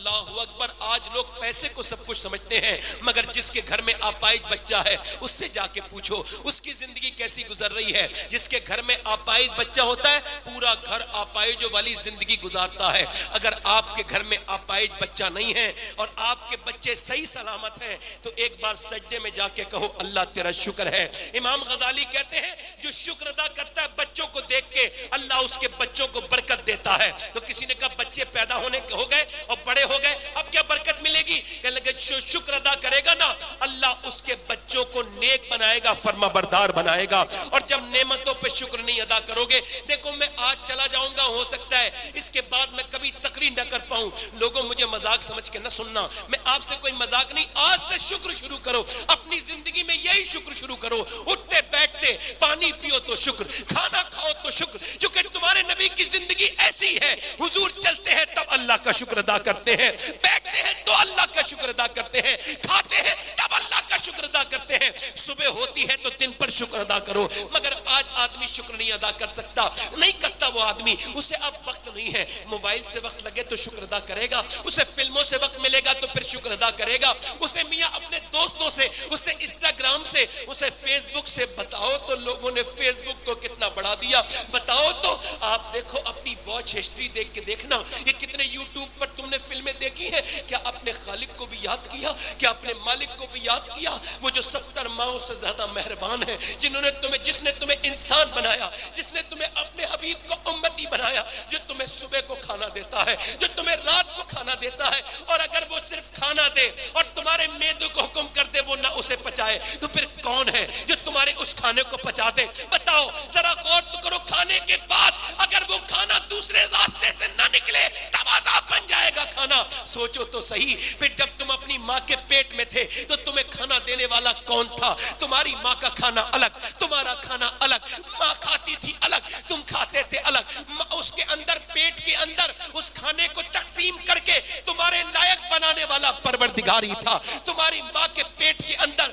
اللہ اکبر. آج لوگ پیسے کو سب کچھ سمجھتے ہیں, مگر جس کے گھر میں آپائج بچہ ہے اس سے جا کے پوچھو اس کی زندگی کیسی گزر رہی ہے. جس کے گھر میں آپائج بچہ ہوتا ہے پورا گھر آپائجوں والی زندگی گزارتا ہے. اگر آپ کے گھر میں آپائج بچہ نہیں ہے اور آپ کے بچے صحیح سلامت ہیں تو ایک بار سجدے میں جا کے کہو اللہ تیرا شکر ہے. امام غزالی کہتے ہیں جو شکر ادا کرتا ہے بچوں کو دیکھ کے اللہ اس کے بچوں کو برکت دیتا ہے. تو کسی نے کہا بچے پیدا ہونے ہو گئے اور بڑے ہو گئے اب کیا برکت ملے گی؟ کہنے لگے جو شکر ادا کرے گا نا اللہ اس کے بچوں کو نیک بنائے گا, فرما بردار بنائے گا. اور جب نعمتوں پہ شکر نہیں ادا کرو گے, دیکھو میں آج چلا جاؤں گا, ہو سکتا ہے اس کے بعد میں کبھی تقریر نہ کر پاؤں, لوگوں مجھے مذاق سمجھ کے نہ سننا, میں آپ سے کوئی مذاق نہیں. آج سے شکر شروع کرو, اپنی زندگی میں یہی شکر شروع کرو. اٹھتے بیٹھتے پانی پیو تو شکر, کھانا کھاؤ تو شکر, کیونکہ تمہارے نبی کی زندگی ایسی ہے. حضور چلتے ہیں تب اللہ کا شکر ادا کرتے ہیں, بیٹھتے ہیں تو اللہ کا شکر ادا کرتے ہیں, کھاتے ہیں تب اللہ کا شکر ادا کرتے ہیں. صبح ہوتی ہے تو دن پر شکر ادا کرو. مگر آج آدمی شکر نہیں ادا کر سکتا, نہیں کرتا وہ آدمی, اسے اب وقت نہیں ہے. موبائل سے وقت لگے تو شکر ادا کرے گا, اسے فلموں سے وقت ملے گا تو پھر شکر ادا کرے گا, اسے میاں اپنے دوستوں سے, اسے انسٹاگرام سے, اسے فیس بک سے. بتاؤ تو لوگوں نے فیس بک کو کتنا بڑھا دیا. بتاؤ تو آپ دیکھو اپنی واچ ہسٹری دیکھ کے دیکھنا یہ کتنے یوٹیوب پر تم نے فلمیں دیکھی ہیں. کیا اپنے خالق کو بھی یاد کیا, کیا اپنے مالک کو بھی یاد کیا, وہ جو 70 ماؤں سے زیادہ مہربان ہے, جس نے تمہیں انسان بنایا, جس نے تمہیں اپنے حبیب کو امتی بنایا, جو تمہیں صبح کو کھانا دیتا ہے, جو تمہیں رات کو کھانا دیتا ہے. اور اگر وہ صرف کھانا دے اور تمہارے معدے کو حکم کر دے وہ نہ اسے پچائے تو پھر کون ہے جو تمہارے اس کھانے کو پچا دے؟ بتاؤ ذرا غور تو کرو. کھانے کے بعد اگر وہ کھانا دوسرے راستے سے نہ نکلے تب عذاب بن جائے گا کھانا. سوچو تو صحیح, پھر جب تم اپنی ماں کے پیٹ میں تھے تو تمہیں کھانا دینے والا کون تھا؟ تمہاری ماں کا کھانا الگ, تمہارا کھانا الگ. ماں کھاتی تھی الگ, تم کھاتے تھے الگ. اس کے اندر, پیٹ کے اندر اس کھانے کو تقسیم کر کے تمہارے لائق بنانے والا پروردگار ہی تھا. تمہاری ماں کے پیٹ کے اندر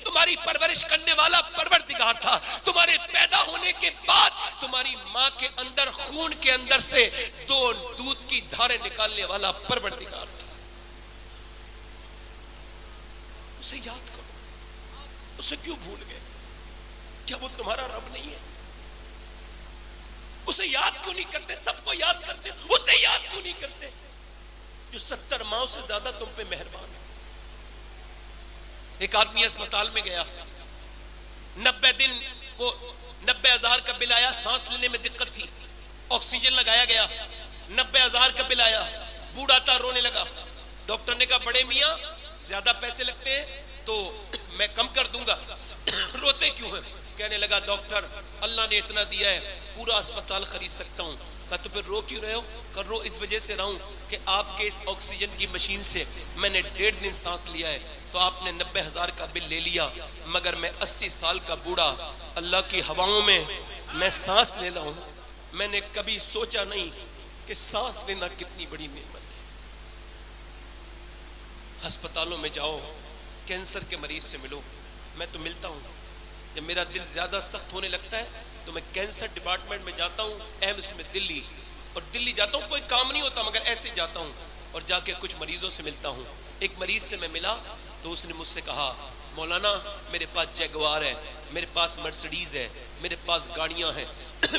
تمہاری پرورش کرنے والا پروردگار تھا. تمہارے پیدا ہونے کے بعد تمہاری ماں کے اندر خون کے اندر سے 2 دودھ کی دھاریں نکالنے والا پروردگار تھا. اسے یاد کرو. اسے کیوں بھول گئے؟ کیا وہ تمہارا رب نہیں ہے؟ اسے یاد کیوں نہیں کرتے؟ سب کو یاد کرتے, اسے یاد کیوں نہیں کرتے جو 70 ماؤں سے زیادہ تم پہ مہربان ہے؟ ایک آدمی اسپتال میں گیا, 90 دن وہ 90,000 کا بل آیا, سانس لینے میں دقت تھی, آکسیجن لگایا گیا, 90,000 کا بل آیا, بوڑھا تھا, رونے لگا. ڈاکٹر نے کہا بڑے میاں زیادہ پیسے لگتے ہیں تو میں کم کر دوں گا. روتے کیوں ہیں؟ کہنے لگا ڈاکٹر اللہ نے اتنا دیا ہے پورا اسپتال خرید سکتا ہوں. کہا تو پھر رو کیوں رہے ہو؟ کہ رو اس وجہ سے رہا ہوں کہ آپ کے اس آکسیجن کی مشین سے میں نے 1.5 دن سانس لیا ہے, تو آپ نے 90,000 کا بل لے لیا, مگر میں 80 سال کا بوڑھا اللہ کی ہواؤں میں سانس لے رہا ہوں. میں نے کبھی سوچا نہیں کہ سانس لینا کتنی بڑی نعمت ہے. ہسپتالوں میں جاؤ, کینسر کے مریض سے ملو, میں تو ملتا ہوں. جب میرا دل زیادہ سخت ہونے لگتا ہے تو میں کینسر ڈپارٹمنٹ میں جاتا ہوں, ایمس میں دلی, اور دلی جاتا ہوں, کوئی کام نہیں ہوتا مگر ایسے جاتا ہوں, اور جا کے کچھ مریضوں سے ملتا ہوں. ایک مریض سے میں ملا تو اس نے مجھ سے کہا مولانا میرے پاس جیگوار ہے, میرے پاس مرسڈیز ہے, میرے پاس گاڑیاں ہیں,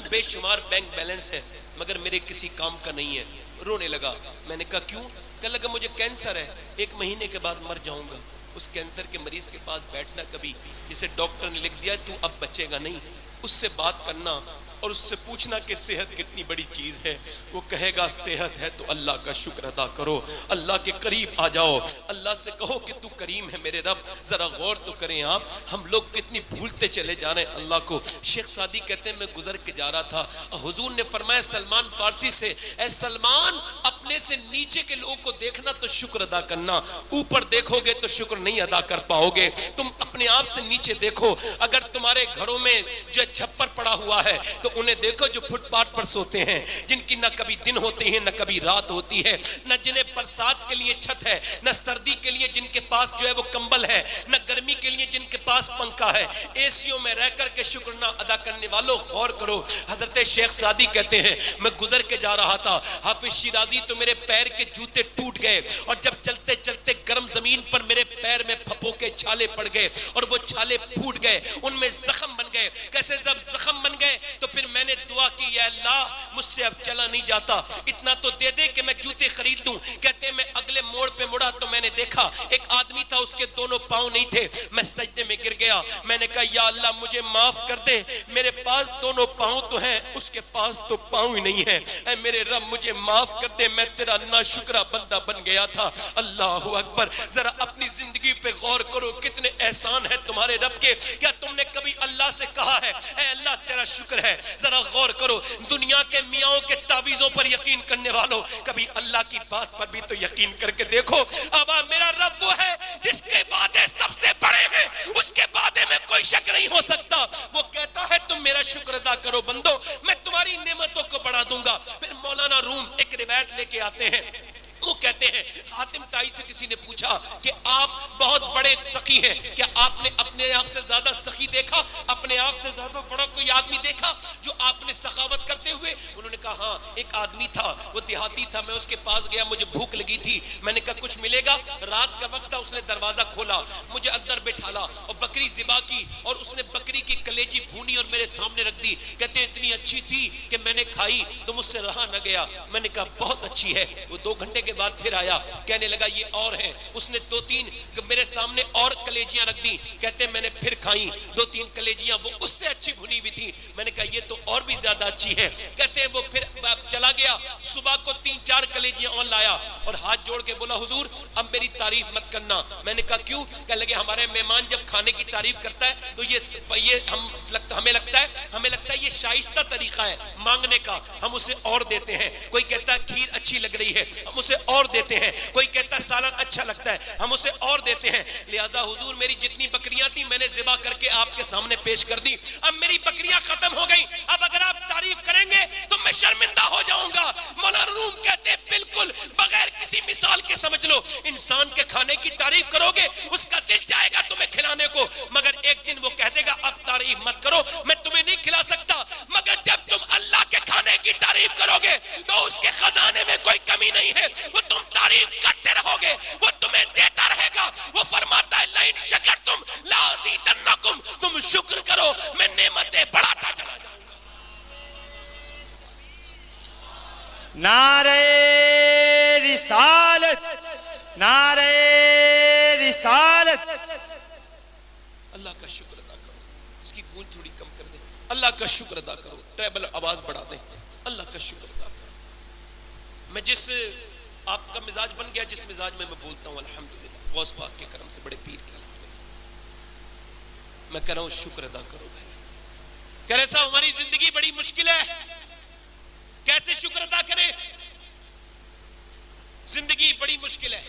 بے شمار بینک بیلنس ہے, مگر میرے کسی کام کا نہیں ہے. رونے لگا. میں نے کہا کیوں؟ کہنے لگا مجھے کینسر ہے, 1 مہینے کے بعد مر جاؤں گا. اس کینسر کے مریض کے پاس بیٹھنا کبھی, جسے ڈاکٹر نے لکھ دیا تو اب بچے گا نہیں, اس سے بات کرنا اور اس سے پوچھنا کہ صحت کتنی بڑی چیز ہے. وہ کہے گا صحت ہے تو اللہ کا شکر ادا کرو, اللہ کے قریب آ جاؤ, اللہ سے کہو کہ تو کریم ہے میرے رب. ذرا غور تو کریں آپ, ہم لوگ کتنی بھولتے چلے جا رہے ہیں اللہ کو. شیخ سعدی کہتے ہیں میں گزر کے جا رہا تھا, حضور نے فرمایا سلمان فارسی سے, اے سلمان اپنے سے نیچے کے لوگوں کو دیکھنا تو شکر ادا کرنا, اوپر دیکھو گے تو شکر نہیں ادا کر پاؤ گے. تم اپنے آپ سے نیچے دیکھو, اگر تم تمہارے گھروں میں جو چھپر پڑا ہوا ہے تو انہیں دیکھو جو فٹ پاتھ پر سوتے ہیں، جن کی نہ کبھی دن ہوتے ہیں نہ کبھی رات ہوتی ہے، نہ جنہیں برسات کے لیے چھت ہے، نہ سردی کے لیے جن کے پاس جو ہے وہ کمبل ہے، نہ گرمی کے لیے جن کے پاس پنکھا ہے، اے سیوں میں رہ کر کے شکر نہ ادا کرنے والوں غور کرو۔ حضرت شیخ سعدی کہتے ہیں میں گزر کے جا رہا تھا حافظ شیرازی تو میرے پیر کے جوتے ٹوٹ گئے، اور جب چلتے چلتے گرم زمین پر میرے پیر میں پھپھو کے چھالے پڑ گئے اور وہ چھالے پھوٹ گئے، ان میں زخم بن گئے۔ کیسے جب زخم بن گئے تو پھر میں نے دعا کی یا اللہ مجھ سے اب چلا نہیں جاتا، اتنا تو دے دے کہ میں جوتے خرید لوں۔ کہتے ہیں میں اگلے موڑ پہ مڑا تو میں نے دیکھا ایک آدمی تھا، اس کے دونوں پاؤں نہیں تھے، میں سجدے میں گر گیا۔ میں نے کہا یا اللہ مجھے معاف کر دے، میرے پاس دونوں پاؤں تو ہیں، اس کے پاس تو پاؤں ہی نہیں ہے، اے میرے رب مجھے معاف کر دے، میں تیرا ناشکرہ بندہ بن گیا تھا۔ اللہ اکبر۔ ذرا اپنی زندگی پہ غور کرو، کتنے احسان ہے تمہارے رب کے۔ کیا تم نے کبھی اللہ سے کہا ہے اے اللہ تیرا شکر ہے؟ ذرا غور کرو، دنیا کے میاں کے تعویذوں پر یقین کرنے والوں، کبھی اللہ کی بات پر بھی تو یقین کر کے دیکھو۔ ابا میرا رب وہ ہے جس کے وعدے سب سے بڑے ہیں، اس کے وعدے میں کوئی شک نہیں ہو سکتا۔ وہ کہتا ہے تم میرا شکر ادا کرو بندو، میں تمہاری نعمتوں کو بڑھا دوں گا۔ پھر مولانا روم ایک روایت لے کے آتے ہیں، وہ کہتے ہیں حاتم تائی سے کسی نے پوچھا کہ آپ بہت بڑے سخی ہیں، کیا آپ نے اپنے آپ سے زیادہ سخی دیکھا، اپنے آپ سے زیادہ بڑا کوئی آدمی دیکھا جو آپ نے سخاوت کرتے ہوئے؟ انہوں نے کہا ہاں ایک آدمی تھا، وہ دیہاتی تھا، میں اس کے پاس گیا، مجھے بھوک لگی تھی، میں نے کہا کچھ ملے گا؟ رات کا وقت تھا، اس نے دروازہ کھولا، مجھے اندر بٹھالا اور بکری ذبح کی، اور اس نے بکری کی کلیجی بھونی اور میرے سامنے رکھ دی۔ کہتے ہیں اتنی اچھی تھی کہ میں نے کھائی تو مجھ سے رہا نہ گیا۔ میں نے کہا بہت اچھی ہے۔ وہ 2 گھنٹے کے بعد پھر آیا، کہنے لگا یہ اور ہیں۔ اس نے 2-3 میرے سامنے اور کلیجیاں رکھ دی، کہتے میں نے پھر کھائیں 2-3 کلیجیاں، وہ اس سے اچھی بھنی ہوئی تھی۔ میں نے کہا یہ تو اور بھی زیادہ اچھی ہے۔ کہتے ہیں وہ پھر چلا گیا، صبح کو 3-4 کلیجیاں اور لایا اور ہاتھ جوڑ کے بولا حضور اب میری تعریف مت کرنا۔ میں نے کہا کیوں؟ کہنے لگے ہمارے مہمان جب کھانے کی تعریف کرتا ہے تو یہ ہمیں لگتا ہے یہ شائستہ طریقہ ہے مانگنے کا، ہم اسے اور دیتے ہیں۔ کوئی کہتا ہے کھیر اچھی لگ رہی ہے، ہم اسے اور دیتے ہیں۔ کوئی کہتا ہے سالن اچھا لگتا ہے، ہم اسے اور دیتے ہیں۔ لہذا حضور میری جتنی بکریاں تھیں میں نے ذبح کر کے آپ کے سامنے پیش کر دی، اب میری بکریاں ختم ہو گئی، اب اگر آپ تعریف کریں گے تو میں شرمندہ ہو جاؤں گا۔ مولانا روم کہتے ہیں بالکل بغیر کسی مثال کے سمجھ لو، انسان کے کھانے کی تعریف کرو گے اس کا دل چاہے گا تمہیں کھلانے کو، مگر ایک دن وہ کہہ دے گا اب تعریف مت کرو، میں تمہیں نہیں کھلا سکتا۔ مگر جب تم اللہ کے کھانے کی تعریف کرو گے تو اس کے خزانے میں کوئی کمی نہیں ہے، وہ تم تعریف کرتے رہو گے، وہ تمہیں دیتا رہے گا۔ وہ فرماتا ہے لئن شکرتم لازیدنکم، تم شکر کرو میں نعمتیں بڑھاتا چلا جاؤں گا۔ نعرہ رسالت، نعرہ رسالت۔ اللہ کا شکر ادا کرو، اس کی گونج تھوڑی کم کر دیں، اللہ کا شکر ادا کرو، ٹریبل آواز بڑھا دیں، اللہ کا شکر ادا کرو۔ میں جس آپ کا مزاج بن گیا، جس مزاج میں بولتا ہوں الحمدللہ غوث پاک کے کرم سے، بڑے پیر کے الحمدللہ، میں کہہ رہا ہوں شکر ادا کرو بھائی۔ کہ ایسا ہماری زندگی بڑی مشکل ہے، کیسے شکر ادا کریں؟ زندگی بڑی مشکل ہے،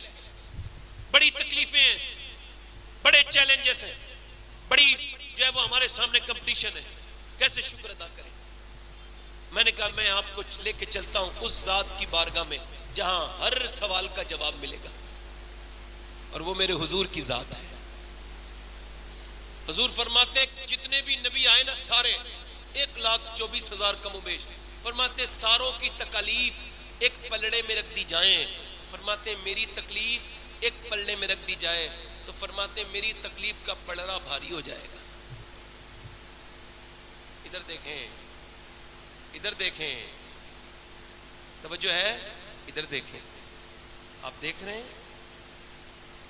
بڑی تکلیفیں ہیں، بڑے چیلنجز ہیں، بڑی جو ہے وہ ہمارے سامنے کمپٹیشن ہے، کیسے شکر ادا کریں؟ میں نے کہا میں آپ کو لے کے چلتا ہوں اس ذات کی بارگاہ میں جہاں ہر سوال کا جواب ملے گا، اور وہ میرے حضور کی ذات ہے۔ حضور فرماتے ہیں جتنے بھی نبی آئے نا سارے 1,24,000 کم و بیش، فرماتے ساروں کی تکالیف ایک پلڑے میں رکھ دی جائیں، فرماتے میری تکلیف ایک پلڑے میں رکھ دی جائے تو فرماتے میری تکلیف کا پلڑا بھاری ہو جائے گا۔ ادھر دیکھیں، ادھر دیکھیں، توجہ ہے، ادھر دیکھیں، آپ دیکھ رہے ہیں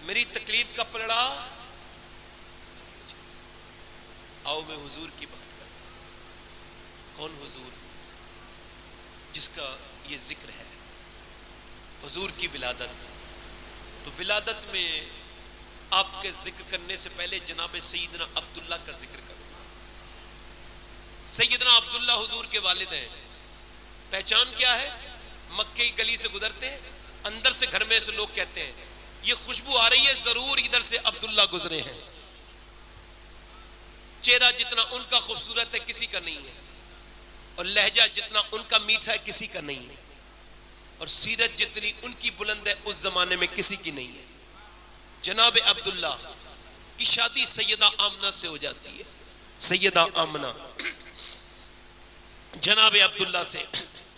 میری تکلیف کا پلڑا۔ آؤ میں حضور کی بات کرتا ہوں۔ کون حضور؟ جس کا یہ ذکر ہے حضور کی ولادت، تو ولادت میں آپ کے ذکر کرنے سے پہلے جناب سیدنا عبداللہ کا ذکر کرو۔ سیدنا عبداللہ حضور کے والد ہیں، پہچان کیا ہے؟ مکے کی گلی سے گزرتے ہیں، اندر سے گھر میں سے لوگ کہتے ہیں یہ خوشبو آ رہی ہے ضرور ادھر سے عبداللہ گزرے ہیں۔ چہرہ جتنا ان کا خوبصورت ہے کسی کا نہیں ہے، اور لہجہ جتنا ان کا میٹھا ہے کسی کا نہیں ہے، اور سیرت جتنی ان کی بلند ہے اس زمانے میں کسی کی نہیں ہے۔ جناب عبداللہ کی شادی سیدہ آمنہ سے ہو جاتی ہے۔ سیدہ آمنہ جناب عبداللہ سے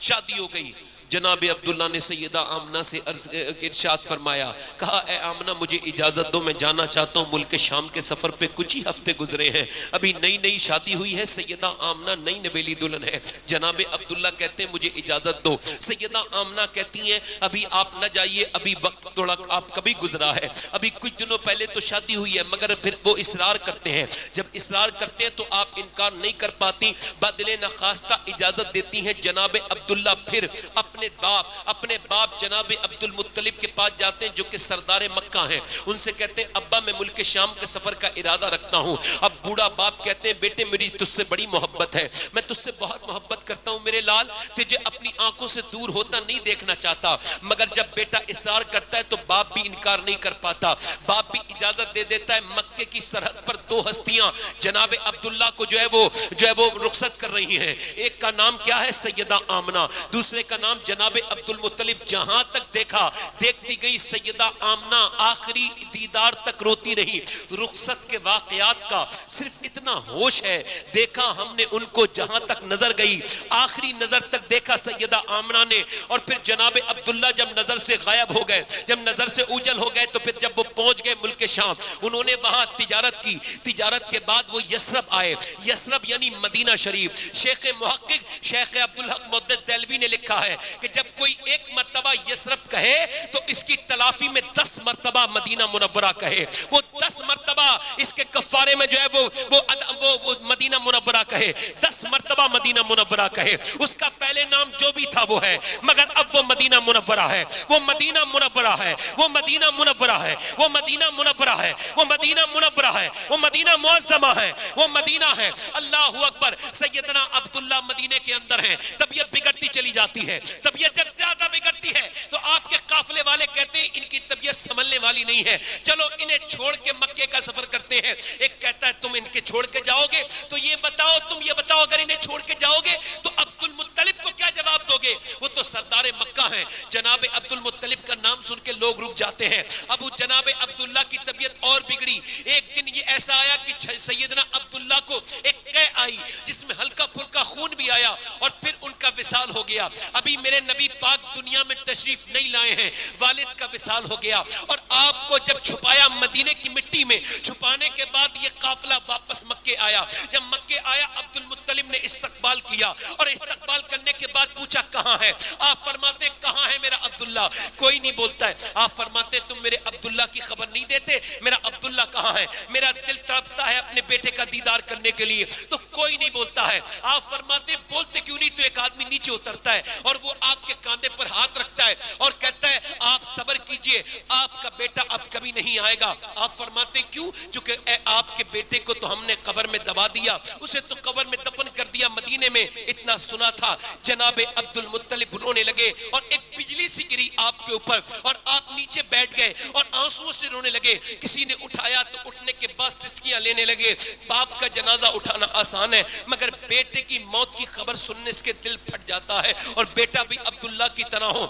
شادی ہو گئی۔ جناب عبداللہ نے سیدہ آمنہ سے ارشاد فرمایا، کہا اے آمنہ مجھے اجازت دو، میں جانا چاہتا ہوں ملک شام کے سفر پہ، کچھ ہی ہفتے گزرے ہیں، ابھی نئی نئی شادی ہوئی ہے، سیدہ آمنہ نئی نویلی دلہن ہے۔ جناب عبداللہ کہتے ہیں مجھے اجازت دو۔ سیدہ آمنہ کہتی ہیں ابھی آپ نہ جائیے، ابھی وقت تھوڑا آپ کبھی گزرا ہے، ابھی کچھ دنوں پہلے تو شادی ہوئی ہے، مگر پھر وہ اصرار کرتے ہیں، جب اصرار کرتے ہیں تو آپ انکار نہیں کر پاتی، بدلِ نخواستہ اجازت دیتی ہیں۔ جناب عبداللہ پھر اپنے باپ جناب عبد المطلب کے پاس جاتے ہیں جو کہ سردار مکہ ہیں، ان سے کہتے ہیں ابا میں ملک شام کے سفر کا ارادہ رکھتا ہوں۔ اب بوڑھا باپ کہتے ہیں بیٹے میری تجھ سے بڑی محبت ہے، میں تجھ سے بہت محبت کرتا ہوں میرے لال، تجھے اپنی آنکھوں سے دور ہوتا نہیں دیکھنا چاہتا، مگر جب بیٹا اصرار کرتا ہے تو باپ بھی انکار نہیں کر پاتا، باپ بھی اجازت دے دیتا ہے۔ مکے کی سرحد پر دو ہستیاں جناب عبداللہ کو جو ہے وہ رخصت کر رہی ہیں، ایک کا نام کیا ہے سیدہ آمنہ، دوسرے کا نام جناب عبد المطلب۔ جہاں تک دیکھا دیکھتی گئی سیدہ آمنہ آخری دیدار تک روتی رہی۔ رخصت کے واقعات کا صرف اتنا ہوش ہے، دیکھا ہم نے ان کو جہاں تک نظر گئی، آخری نظر تک دیکھا سیدہ آمنہ نے، اور پھر جناب عبداللہ جب نظر سے غائب ہو گئے، جب نظر سے اوجھل ہو گئے، تو پھر جب وہ پہنچ گئے ملک شام، انہوں نے وہاں تجارت کی، تجارت کے بعد وہ یثرب آئے، یثرب یعنی مدینہ شریف۔ شیخ محقق شیخ عبدالحق مدد دہلوی نے لکھا ہے کہ جب کوئی ایک مرتبہ یثرب کہے تو اس کی تلافی میں 10 مرتبہ مدینہ منورہ کہے، وہ 10 مرتبہ اس کے کفارے میں جو ہے وہ مدینہ منورہ کہے، 10 مرتبہ مدینہ منورہ کہے۔ اس کا پہلے نام جو بھی تھا وہ ہے، مگر اب وہ مدینہ منورہ ہے، وہ مدینہ منورہ ہے، وہ مدینہ منورہ ہے، وہ مدینہ منورہ ہے، وہ مدینہ منورہ ہے، وہ مدینہ معظمہ ہے، وہ مدینہ ہے۔ اللہ اکبر۔ سیدنا عبداللہ مدینے کے اندر ہیں، طبیعت بگڑتی چلی جاتی ہے، طبیعت جب زیادہ بگڑتی ہے تو آپ کے قافلے والے کہتے ہیں ان کی طبیعت سنبھلنے والی نہیں ہے، چلو انہیں چھوڑ کے مکے کا سفر کرتے ہیں۔ ایک کہتا ہے تم ان کے چھوڑ کے جاؤ گے تو یہ بتاؤ اگر انہیں چھوڑ کے جاؤ گے تو عبد المطلب کو کیا جواب دو گے؟ وہ تو سردار مکہ ہیں۔ جناب عبد المطلب کا نام سن کے لوگ رک جاتے ہیں۔ ابو جناب عبداللہ کی طبیعت اور بگڑی۔ ایک دن یہ ایسا آیا کہ سیدنا عبداللہ کو ایک قے آئی جس میں ہلکا پھلکا خون بھی آیا، اور پھر ان کا وصال ہو گیا۔ ابھی میرے نبی پاک دنیا میں تشریف نہیں لائے ہیں، والد کا وصال ہو گیا، اور آپ کو جب چھپایا مدینے کی مٹی میں، چھپانے کے بعد یہ قافلہ واپس مکے آیا۔ جب مکے آیا عبد المطلب نے استقبال کیا، اور استقبال کرنے کے بعد پوچھا کہاں ہے؟ آپ فرماتے کہاں ہے میرا عبداللہ؟ کوئی نہیں بولتا ہے۔ آپ فرماتے تم میرے عبداللہ کی خبر نہیں دیتے، میرا عبداللہ کہاں ہے؟ میرا دل تڑپتا ہے اپنے بیٹے کا دیدار کرنے کے لیے، تو کوئی نہیں بولتا ہے۔ آپ فرماتے بولتے کیوں نہیں؟ تو ایک آدمی نیچے اترتا ہے اور وہ آپ کے کاندھے پر ہاتھ رکھتا ہے اور کہتا ہے آپ صبر کیجئے، آپ کا بیٹا اب کبھی نہیں آئے گا۔ آپ فرماتے کیوں؟ چونکہ آپ کے بیٹے کو تو ہم نے قبر میں دبا دیا، اسے تو قبر میں دفن کر دیا مدینے میں، اتنا سنا تھا۔ جناب عبد المطلب رونے لگے، اور ایک بجلی سی گری آپ کے اوپر، اور آپ نیچے بیٹھ گئے اور آنسوؤں سے رونے لگے۔ کسی نے اٹھایا تو اٹھنے کے بعد سسکیاں لینے لگے۔ باپ کا جنازہ اٹھانا آسان ہے، مگر بیٹے کی موت کی خبر سننے سے دل پھٹ جاتا ہے، اور بیٹا بھی عبداللہ کی طرح ہو۔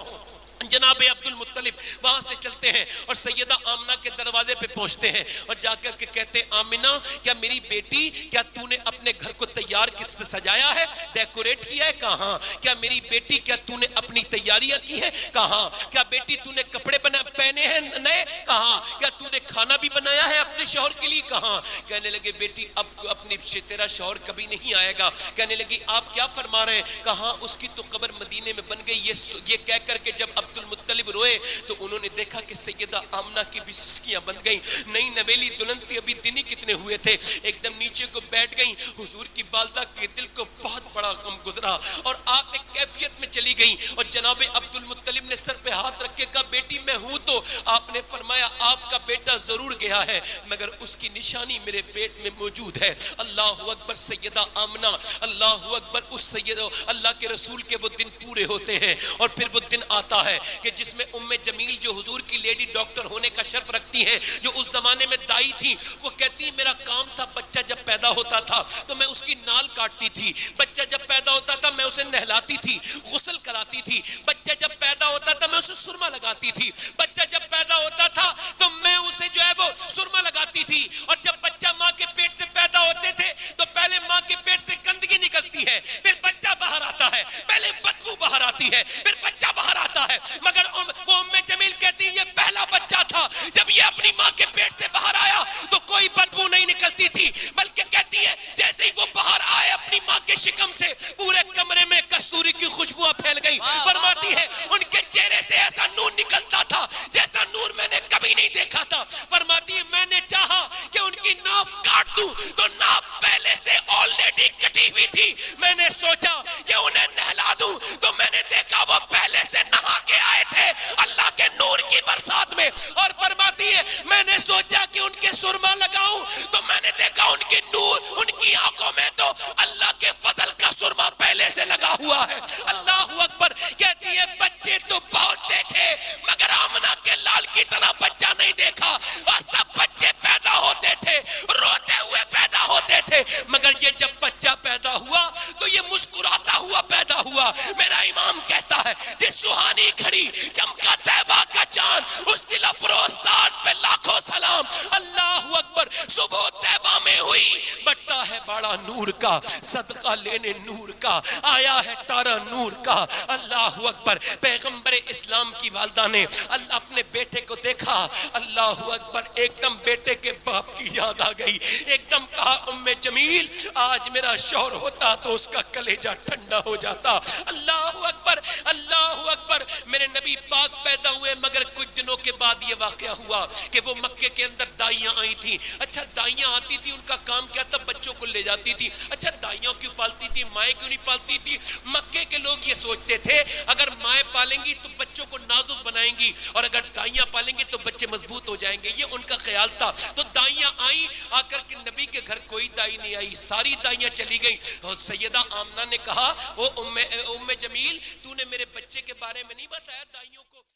جناب عبد المطلب وہاں سے چلتے ہیں اور سیدہ آمنہ کے دروازے پہ پہنچتے ہیں، اور جا کر کے کہتے ہیں آمنہ کیا میری بیٹی، کیا تو نے اپنے گھر کو تیار کس سے سجایا ہے، ڈیکوریٹ کیا ہے؟ کہاں؟ کیا میری بیٹی کیا تو نے اپنی تیاریاں کی ہے؟ کہاں؟ کیا بیٹی تو نے کپڑے پہنے ہیں نئے؟ کہاں؟ کیا تو نے کھانا بھی بنایا ہے اپنے شوہر کے لیے؟ کہاں؟ کہنے لگے بیٹی اب اپنی تیرا شوہر کبھی نہیں آئے گا۔ کہنے لگی آپ کیا فرما رہے ہیں؟ کہاں اس کی تو قبر مدینے میں بن گئی۔ یہ کہہ کر کے جب عبد المطلب روئے تو انہوں نے دیکھا کہ سیدہ آمنہ کی بھی سسکیاں بن گئیں، نئی نویلی دلہن تھی، ابھی دن ہی کتنے ہوئے تھے، ایک دم نیچے کو بیٹھ گئیں۔ حضور کی والدہ کے دل کو بہت بڑا غم گزرا، اور آپ ایک کیفیت میں چلی گئیں، اور جناب عبد المطلب نے سر پہ ہاتھ رکھ کے کہا بیٹی میں ہوں تو؟ آپ نے فرمایا آپ کا بیٹا ضرور گیا ہے، مگر اس کی نشانی میرے پیٹ میں موجود ہے۔ اللہ اکبر۔ سیدہ آمنہ، اللہ اکبر۔ اس سیدہ اللہ کے رسول کے وہ دن پورے ہوتے ہیں، اور پھر وہ ایک دن آتا ہے کہ جس میں ام جمیل جو حضور کی لیڈی ڈاکٹر ہونے کا شرف رکھتی ہیں، جو اس زمانے میں دائی تھی، وہ کہتی میرا کام تھا بچہ جب پیدا ہوتا تھا تو میں اس کی نال کاٹتی تھی، بچہ جب پیدا ہوتا تھا میں اسے نہلاتی تھی، غسل کراتی تھی، بچہ جب پیدا ہوتا تھا میں اسے سرما لگاتی تھی، بچہ جب پیدا ہوتا تھا تو میں اسے جو ہے وہ سرما لگاتی تھی، اور جب بچہ ماں کے پیٹ سے پیدا ہوتے تھے تو پہلے ماں کے پیٹ سے گندگی نکلتی ہے، پھر بچہ باہر آتا ہے، پہلے بدبو باہر آتی ہے، پھر بچہ باہر آتا ہے، مگر وہ ام جمیل کہتی یہ پہلا بچہ تھا، جب یہ اپنی ماں کے پیٹ سے باہر آیا تو کوئی بدبو نہیں نکلتی تھی، بلکہ کہتی ہے جیسے ہی وہ باہر آئے اپنی ماں کے شکم سے پورے کمرے میں کستوری کی خوشبو پھیل گئی۔ فرماتی ہے ان کے چہرے سے ایسا نور نکلتا تھا جیسا نور میں نے کبھی نہیں دیکھا تھا۔ فرماتی ہے میں نے چاہا کہ ان کی ناف کاٹ دوں تو ناف پہلے سے آلریڈی کٹی ہوئی تھی، میں نے سوچا کہ انہیں نہلا دوں تو میں نے دیکھا وہ پہلے سے نہا کے آئے تھے اللہ کے نور کی برسات میں، اور فرماتی ہے میں نے سوچا کہ ان کے سرما لگاؤں تو میں نے دیکھا ان کی نور ان کی آنکھوں میں تو اللہ کے فضل کا سرما پہلے سے لگا ہوا ہے۔ اللہ اکبر۔ کہتی ہے بچے تو بہت دیکھے مگر آمنہ کے لال کی طرح بچہ نہیں دیکھا، اور سب بچے پیدا ہوتے تھے روتے ہوئے پیدا ہوتے تھے، مگر یہ جب بچہ پیدا ہوا تو یہ مسکراتا ہوا پیدا ہوا۔ میرا امام کہتا ہے جس سہانی گھڑی چمکا طیبہ کا چاند اس دل افروز ساتھ پہ لاکھوں سلام۔ اللہ اکبر۔ صبح طیبہ میں ہوئی بٹا ہے بڑا نور کا، صدقہ لینے نور کا آیا ہے تارا نور کا۔ اللہ اکبر۔ پیغمبر اسلام کی والدہ نے اپنے بیٹے کو دیکھا، اللہ اکبر، ایک دم بیٹے کے باپ کی یاد آ گئی، ایک دم کہا ام جمیل آج میرا شوہر ہوتا تو اس کا کلیجہ ٹھنڈا ہو جاتا۔ اللہ اکبر، اللہ اکبر۔ میرے نبی پاک پیدا ہوئے مگر کچھ دنوں کے بعد یہ واقعہ ہوا کہ وہ مکے کے اندر دائیاں آئی تھی۔ اچھا دائیاں آتی تھی، ان کا کام کیا تھا؟ بچوں کو لے جاتی تھی۔ اچھا دائیاں کیوں پالتی تھی؟ مائیں کیوں نہیں پالتی تھی؟ مکے کے لوگ یہ سوچتے تھے اگر مائیں پالیں گی تو بچوں کو نازک بنائیں گی، اور اگر دائیاں پالیں گی تو بچے مضبوط ہو جائیں گے، یہ ان کا خیال تھا۔ تو دائیاں آئیں، آ کر کے نبی کے گھر کوئی دائی نہیں آئی، ساری دائیاں چلی گئی۔ اور سیدہ آمنہ نے کہا او ام جمیل تو نے میرے بچے کے بارے میں نہیں بتایا؟ دائیوں